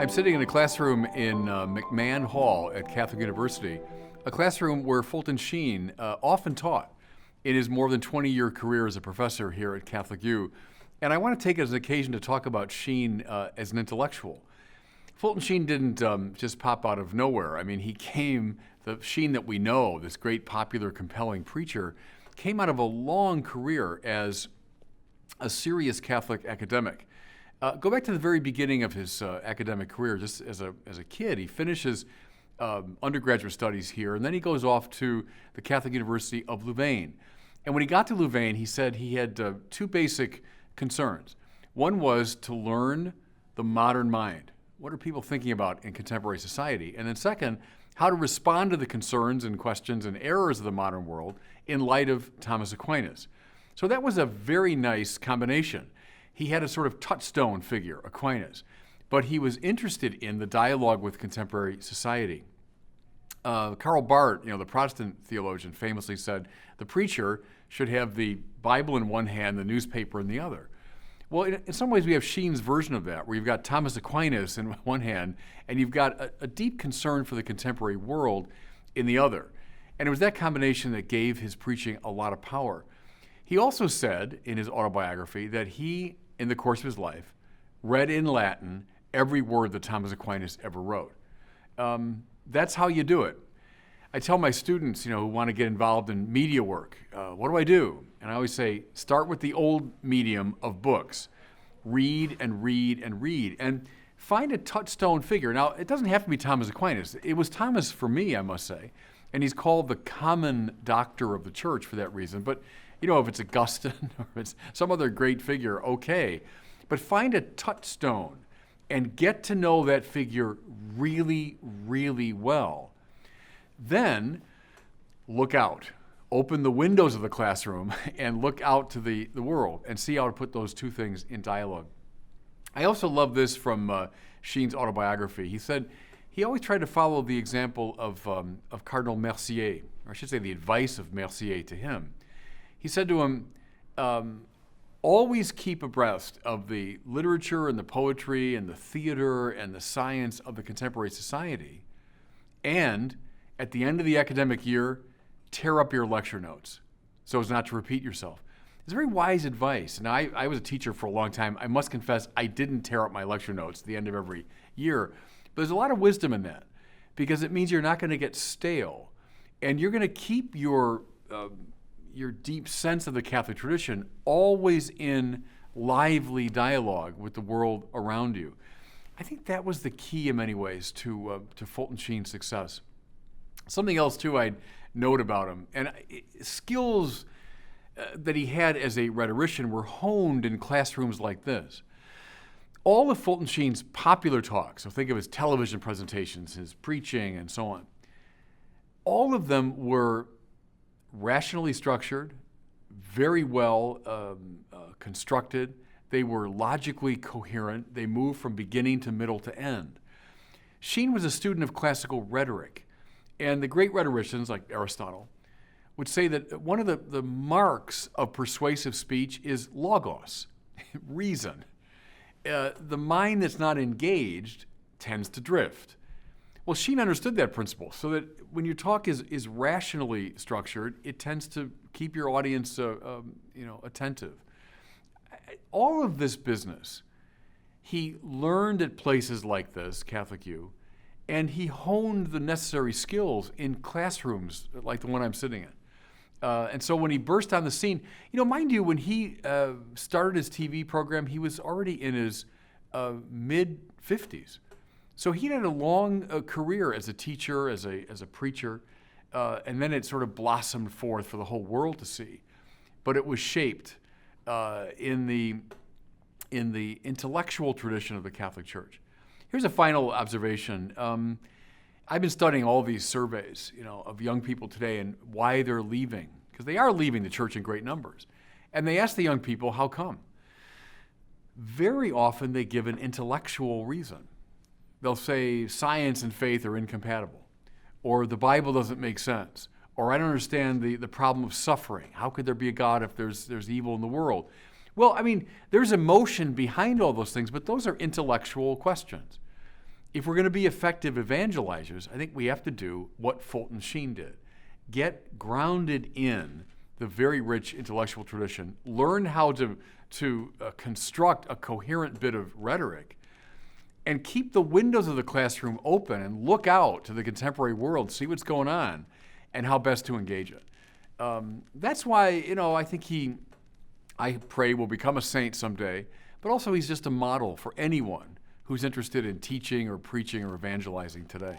I'm sitting in a classroom in McMahon Hall at Catholic University, a classroom where Fulton Sheen often taught in his more than 20-year career as a professor here at Catholic U. And I want to take it as an occasion to talk about Sheen as an intellectual. Fulton Sheen didn't just pop out of nowhere. I mean, the Sheen that we know, this great, popular, compelling preacher, came out of a long career as a serious Catholic academic. Go back to the very beginning of his academic career. Just as a kid, he finishes undergraduate studies here, and then he goes off to the Catholic University of Louvain. And when he got to Louvain, he said he had two basic concerns. One was to learn the modern mind. What are people thinking about in contemporary society? And then second, how to respond to the concerns and questions and errors of the modern world in light of Thomas Aquinas. So that was a very nice combination. He had a sort of touchstone figure, Aquinas, but he was interested in the dialogue with contemporary society. Karl Barth, the Protestant theologian, famously said, the preacher should have the Bible in one hand, the newspaper in the other. Well, in some ways we have Sheen's version of that, where you've got Thomas Aquinas in one hand, and you've got a deep concern for the contemporary world in the other. And it was that combination that gave his preaching a lot of power. He also said in his autobiography that he, in the course of his life, read in Latin every word that Thomas Aquinas ever wrote. That's how you do it. I tell my students, who want to get involved in media work, what do I do? And I always say, start with the old medium of books. Read and read and read. And find a touchstone figure. Now, it doesn't have to be Thomas Aquinas. It was Thomas for me, I must say. And he's called the common doctor of the church for that reason. But, if it's Augustine or it's some other great figure, okay. But find a touchstone and get to know that figure really, really well. Then look out. Open the windows of the classroom and look out to the world and see how to put those two things in dialogue. I also love this from Sheen's autobiography. He said he always tried to follow the example of Cardinal Mercier, or I should say the advice of Mercier to him. He said to him, always keep abreast of the literature and the poetry and the theater and the science of the contemporary society, and at the end of the academic year, tear up your lecture notes so as not to repeat yourself. It's very wise advice. Now, I was a teacher for a long time. I must confess, I didn't tear up my lecture notes at the end of every year. But there's a lot of wisdom in that, because it means you're not going to get stale, and you're going to keep your deep sense of the Catholic tradition always in lively dialogue with the world around you. I think that was the key in many ways to Fulton Sheen's success. Something else, too, I'd note about him, and skills that he had as a rhetorician were honed in classrooms like this. All of Fulton Sheen's popular talks, so think of his television presentations, his preaching, and so on, all of them were rationally structured, very well constructed. They were logically coherent. They moved from beginning to middle to end. Sheen was a student of classical rhetoric. And the great rhetoricians, like Aristotle, would say that one of the marks of persuasive speech is logos, reason. The mind that's not engaged tends to drift. Well, Sheen understood that principle, so that when your talk is rationally structured, it tends to keep your audience attentive. All of this business, he learned at places like this, Catholic U, and he honed the necessary skills in classrooms like the one I'm sitting in. And so when he burst on the scene, mind you, when he started his TV program, he was already in his mid-50s. So he had a long career as a teacher, as a preacher, and then it sort of blossomed forth for the whole world to see. But it was shaped in the intellectual tradition of the Catholic Church. Here's a final observation. I've been studying all these surveys, of young people today and why they're leaving, because they are leaving the church in great numbers. And they ask the young people, how come? Very often they give an intellectual reason. They'll say science and faith are incompatible, or the Bible doesn't make sense, or I don't understand the problem of suffering. How could there be a God if there's evil in the world? Well, there's emotion behind all those things, but those are intellectual questions. if we're going to be effective evangelizers, I think we have to do what Fulton Sheen did. Get grounded in the very rich intellectual tradition, learn how to construct a coherent bit of rhetoric, and keep the windows of the classroom open and look out to the contemporary world, see what's going on, and how best to engage it. That's why, I think I pray will become a saint someday, but also he's just a model for anyone who's interested in teaching or preaching or evangelizing today.